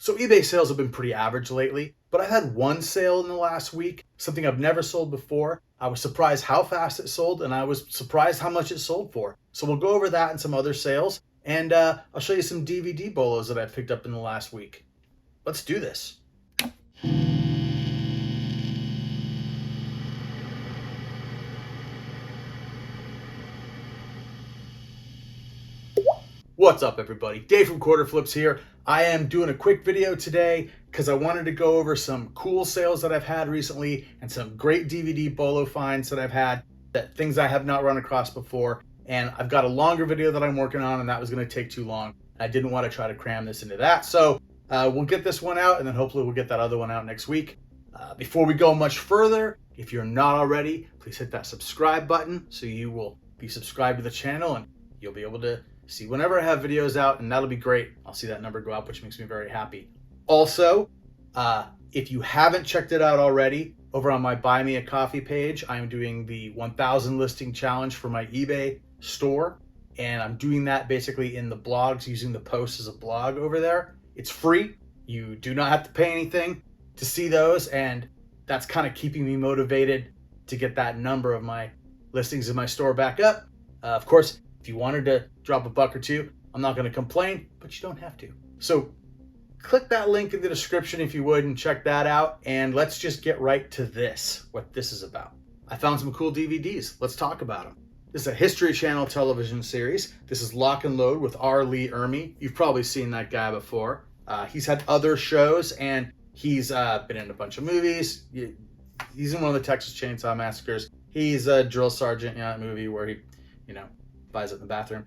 So eBay sales have been pretty average lately, but I've had one sale in the last week, something I've never sold before. I was surprised how fast it sold, and I was surprised how much it sold for. So we'll go over that and some other sales, and I'll show you some DVD bolos that I picked up in the last week. Let's do this. What's up, everybody? Dave from Quarter Flips here. I am doing a quick video today because I wanted to go over some cool sales that I've had recently and some great DVD bolo finds that I've had, things I have not run across before. And I've got a longer video that I'm working on, and that was going to take too long. I didn't want to try to cram this into that. So we'll get this one out, and then hopefully we'll get that other one out next week. Before we go much further, if you're not already, please hit that subscribe button so you will be subscribed to the channel and you'll be able to see whenever I have videos out, and that'll be great. I'll see that number go up, which makes me very happy. Also, if you haven't checked it out already, over on my Buy Me a Coffee page, I'm doing the 1,000 listing challenge for my eBay store, and I'm doing that basically in the blogs, using the post as a blog over there. It's free. You do not have to pay anything to see those, and that's kind of keeping me motivated to get that number of my listings in my store back up. Of course, if you wanted to drop a buck or two, I'm not going to complain, but you don't have to. So click that link in the description if you would and check that out. And let's just get right to this, what this is about. I found some cool DVDs. Let's talk about them. This is a History Channel television series. This is Lock and Load with R. Lee Ermey. You've probably seen that guy before. He's had other shows, and he's been in a bunch of movies. He's in one of the Texas Chainsaw Massacres. He's a drill sergeant in that movie where he, buys it in the bathroom.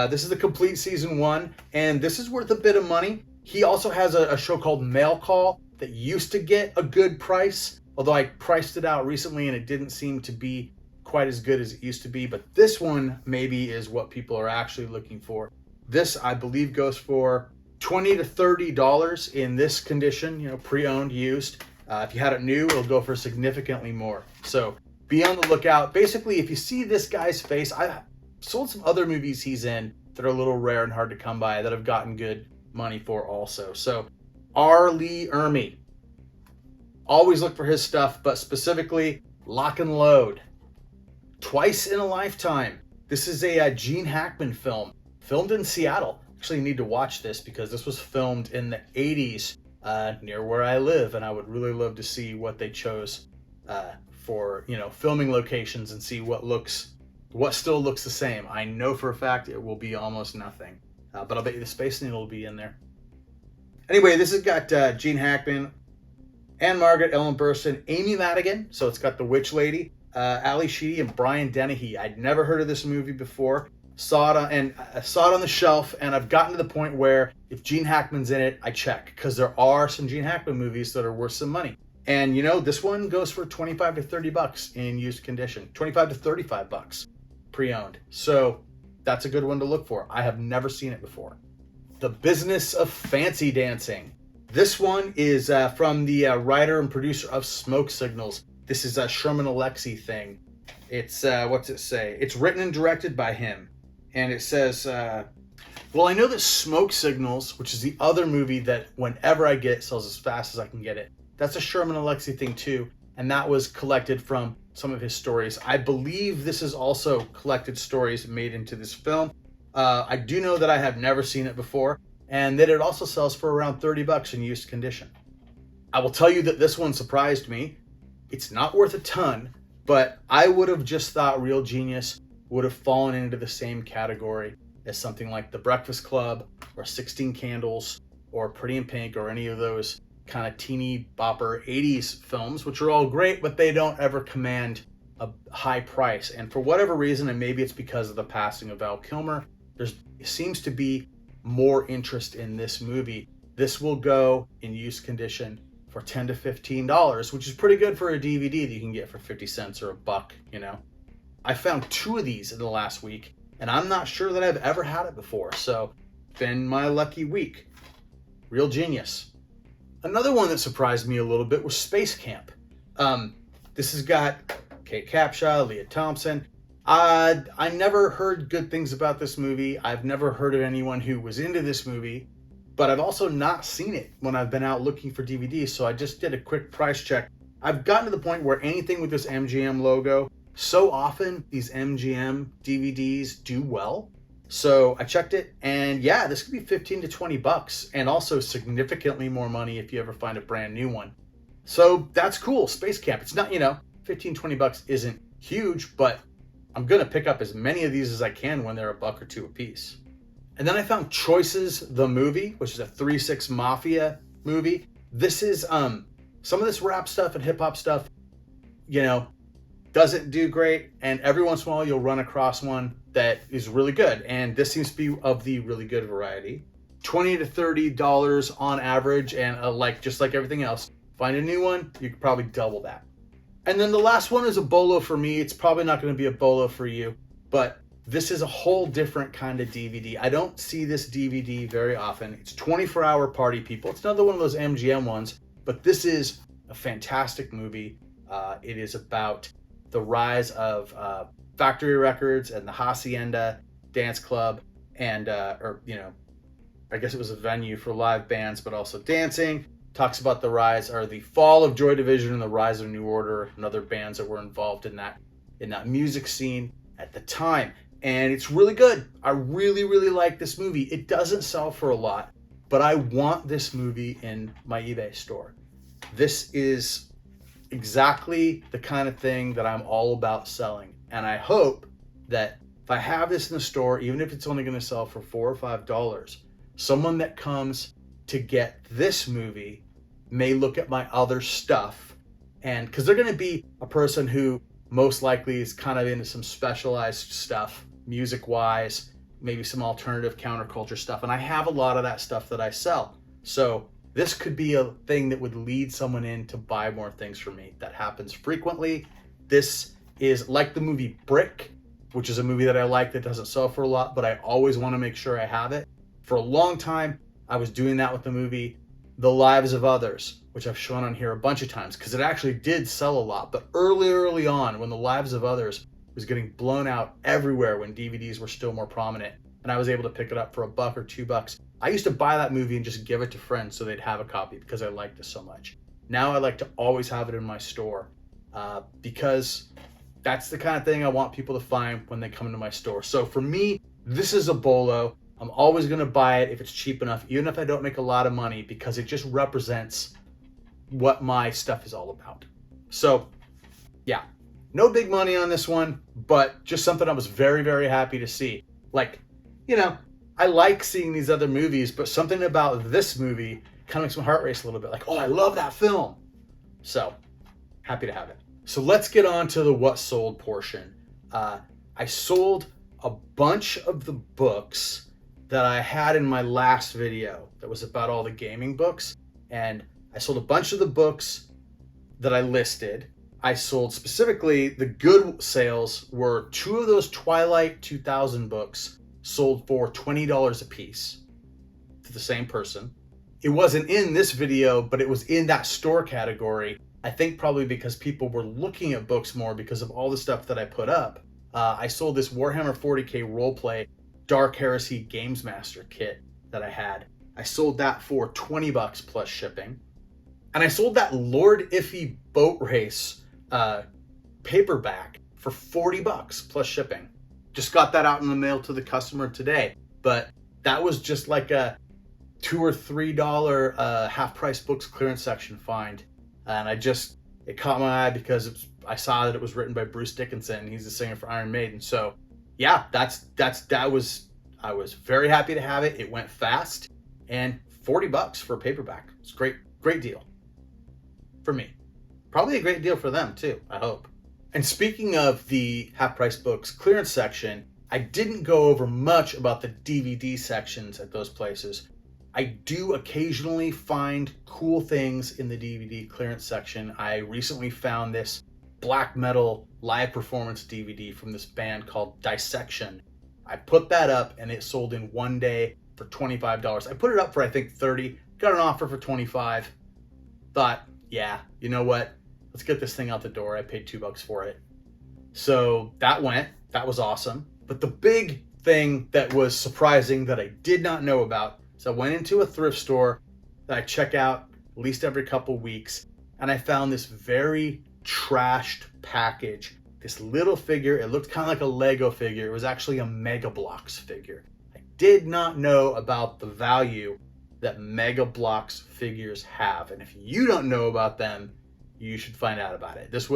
This is the complete season 1, and this is worth a bit of money. He also has a show called Mail Call that used to get a good price, although I priced it out recently and it didn't seem to be quite as good as it used to be. But this one maybe is what people are actually looking for. This, I believe, goes for $20 to $30 in this condition, pre-owned, used. If you had it new, it'll go for significantly more. So be on the lookout. Basically, if you see this guy's face, I sold some other movies he's in that are a little rare and hard to come by that I've gotten good money for also. So R. Lee Ermey. Always look for his stuff, but specifically Lock and Load. Twice in a Lifetime. This is a Gene Hackman film, filmed in Seattle. Actually, you need to watch this because this was filmed in the 80s near where I live, and I would really love to see what they chose for filming locations and see what still looks the same. I know for a fact it will be almost nothing, but I'll bet you the Space Needle will be in there. Anyway, this has got Gene Hackman, Anne Margaret, Ellen Burstyn, Amy Madigan, so it's got the Witch Lady, Ali Sheedy, and Brian Dennehy. I'd never heard of this movie before. Saw it on the shelf, and I've gotten to the point where if Gene Hackman's in it, I check, because there are some Gene Hackman movies that are worth some money. And this one goes for 25 to 30 bucks in used condition, 25 to 35 bucks pre-owned. So that's a good one to look for. I have never seen it before. The Business of Fancy Dancing. This one is from the writer and producer of Smoke Signals. This is a Sherman Alexie thing. It's, what's it say? It's written and directed by him. And it says, well, I know that Smoke Signals, which is the other movie that whenever I get sells as fast as I can get it, that's a Sherman Alexie thing too. And that was collected from some of his stories. I believe this is also collected stories made into this film. I do know that I have never seen it before, and that it also sells for around 30 bucks in used condition. I will tell you that this one surprised me. It's not worth a ton, but I would have just thought Real Genius would have fallen into the same category as something like The Breakfast Club or 16 Candles or Pretty in Pink or any of those kind of teeny bopper 80s films, which are all great, but they don't ever command a high price. And for whatever reason, and maybe it's because of the passing of Val Kilmer, there seems to be more interest in this movie. This will go in used condition for $10 to $15, which is pretty good for a DVD that you can get for 50 cents or a buck, I found 2 of these in the last week, and I'm not sure that I've ever had it before, so been my lucky week. Real Genius. Another one that surprised me a little bit was Space Camp. This has got Kate Capshaw, Leah Thompson. I never heard good things about this movie. I've never heard of anyone who was into this movie. but I've also not seen it when I've been out looking for DVDs. So I just did a quick price check. I've gotten to the point where anything with this MGM logo, so often these MGM DVDs do well. So I checked it, and yeah, this could be 15 to 20 bucks, and also significantly more money if you ever find a brand new one. So that's cool. Space Camp. It's not, 15, 20 bucks isn't huge, but I'm going to pick up as many of these as I can when they're a buck or two a piece. And then I found Choices, the movie, which is a 3-6 Mafia movie. This is some of this rap stuff and hip hop stuff, doesn't do great. And every once in a while you'll run across one that is really good. And this seems to be of the really good variety. $20 to $30 on average. And just like everything else, find a new one, you could probably double that. And then the last one is a bolo for me. It's probably not going to be a bolo for you, but this is a whole different kind of DVD. I don't see this DVD very often. It's 24-hour Party People. It's another one of those MGM ones, but this is a fantastic movie. It is about the rise of factory records and the Hacienda Dance Club, and I guess it was a venue for live bands, but also dancing. Talks about the rise or the fall of Joy Division and the rise of New Order and other bands that were involved in that music scene at the time. And it's really good. I really, really like this movie. It doesn't sell for a lot, but I want this movie in my eBay store. This is exactly the kind of thing that I'm all about selling. And I hope that if I have this in the store, even if it's only going to sell for $4 or $5, someone that comes to get this movie may look at my other stuff, and because they're going to be a person who most likely is kind of into some specialized stuff, music wise, maybe some alternative counterculture stuff, and I have a lot of that stuff that I sell. So this could be a thing that would lead someone in to buy more things from me. That happens frequently. This is like the movie Brick, which is a movie that I like that doesn't sell for a lot, but I always want to make sure I have it. For a long time, I was doing that with the movie The Lives of Others, which I've shown on here a bunch of times because it actually did sell a lot. But early on, when The Lives of Others was getting blown out everywhere, when DVDs were still more prominent, and I was able to pick it up for $1 or $2, I used to buy that movie and just give it to friends so they'd have a copy because I liked it so much. Now I like to always have it in my store because that's the kind of thing I want people to find when they come into my store. So for me, this is a bolo. I'm always going to buy it if it's cheap enough, even if I don't make a lot of money, because it just represents what my stuff is all about. So yeah, no big money on this one, but just something I was very, very happy to see. I like seeing these other movies, but something about this movie kind of makes my heart race a little bit. Like, oh, I love that film. So happy to have it. So let's get on to the what sold portion. I sold a bunch of the books that I had in my last video that was about all the gaming books. And I sold a bunch of the books that I listed. I sold specifically, the good sales were 2 of those Twilight 2000 books sold for $20 a piece to the same person. It wasn't in this video, but it was in that store category. I think probably because people were looking at books more because of all the stuff that I put up. I sold this Warhammer 40K roleplay Dark Heresy Games Master kit that I had. I sold that for $20 plus shipping. And I sold that Lord Iffy boat race paperback for $40 plus shipping. Just got that out in the mail to the customer today. But that was just like a $2 or $3 half price books clearance section find. And it caught my eye because I saw that it was written by Bruce Dickinson. He's the singer for Iron Maiden. So yeah, I was very happy to have it. It went fast, and $40 for a paperback. It's great deal for me. Probably a great deal for them too, I hope. And speaking of the half price books clearance section, I didn't go over much about the DVD sections at those places. I do occasionally find cool things in the DVD clearance section. I recently found this black metal live performance DVD from this band called Dissection. I put that up and it sold in one day for $25. I put it up for I think $30, got an offer for $25. Thought, yeah, you know what? Let's get this thing out the door. I paid $2 for it. So that was awesome. But the big thing that was surprising that I did not know about, So I went into a thrift store that I check out at least every couple weeks, and I found this very trashed package. This little figure, it looked kind of like a Lego figure. It was actually a Mega Bloks figure. I did not know about the value that Mega Bloks figures have. And if you don't know about them, you should find out about it. It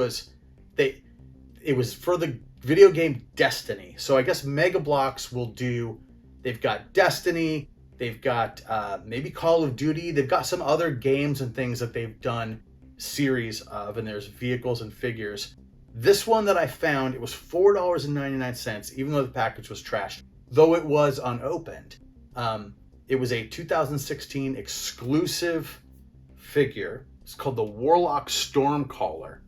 was for the video game Destiny. So I guess Mega Bloks will do, they've got Destiny, they've got maybe Call of Duty, they've got some other games and things that they've done series of, and there's vehicles and figures. This one that I found, it was $4.99, even though the package was trashed, though it was unopened. It was a 2016 exclusive figure. It's called the Warlock Stormcaller.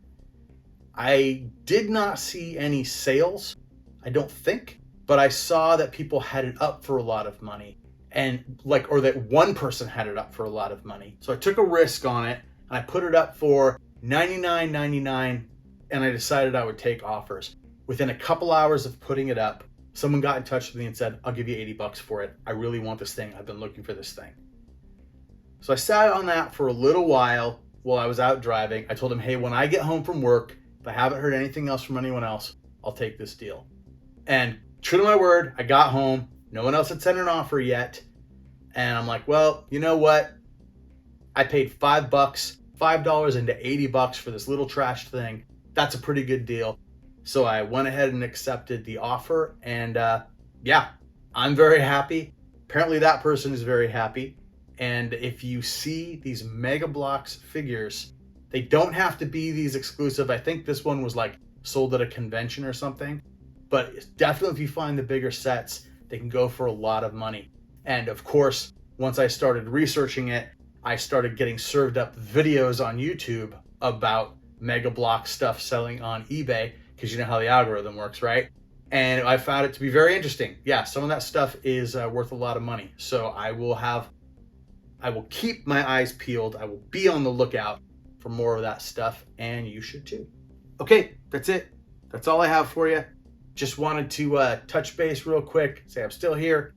I did not see any sales, I don't think, but I saw that people had it up for a lot of money, or that one person had it up for a lot of money. So I took a risk on it and I put it up for $99.99, and I decided I would take offers. Within a couple hours of putting it up, someone got in touch with me and said, I'll give you $80 for it. I really want this thing. I've been looking for this thing. So I sat on that for a little while I was out driving. I told him, hey, when I get home from work, if I haven't heard anything else from anyone else, I'll take this deal. And true to my word, I got home. No one else had sent an offer yet. And I'm like, well, you know what? I paid $5 into $80 for this little trash thing. That's a pretty good deal. So I went ahead and accepted the offer, and yeah, I'm very happy. Apparently that person is very happy. And if you see these Mega Bloks figures, they don't have to be these exclusive. I think this one was like sold at a convention or something, but definitely if you find the bigger sets, they can go for a lot of money. And of course, once I started researching it, I started getting served up videos on YouTube about Mega Bloks stuff selling on eBay, because you know how the algorithm works, right? And I found it to be very interesting. Yeah, some of that stuff is worth a lot of money. So I will keep my eyes peeled. I will be on the lookout for more of that stuff, and you should too. Okay, that's it. That's all I have for you. Just wanted to touch base real quick, say I'm still here.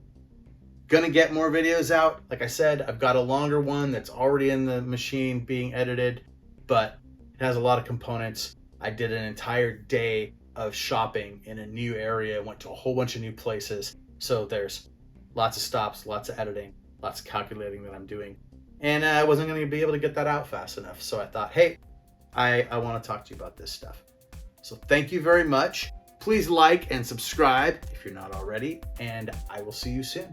Gonna get more videos out. Like I said, I've got a longer one that's already in the machine being edited, but it has a lot of components. I did an entire day of shopping in a new area, went to a whole bunch of new places. So there's lots of stops, lots of editing, lots of calculating that I'm doing. And I wasn't going to be able to get that out fast enough. So I thought, hey, I want to talk to you about this stuff. So thank you very much. Please like and subscribe if you're not already, and I will see you soon.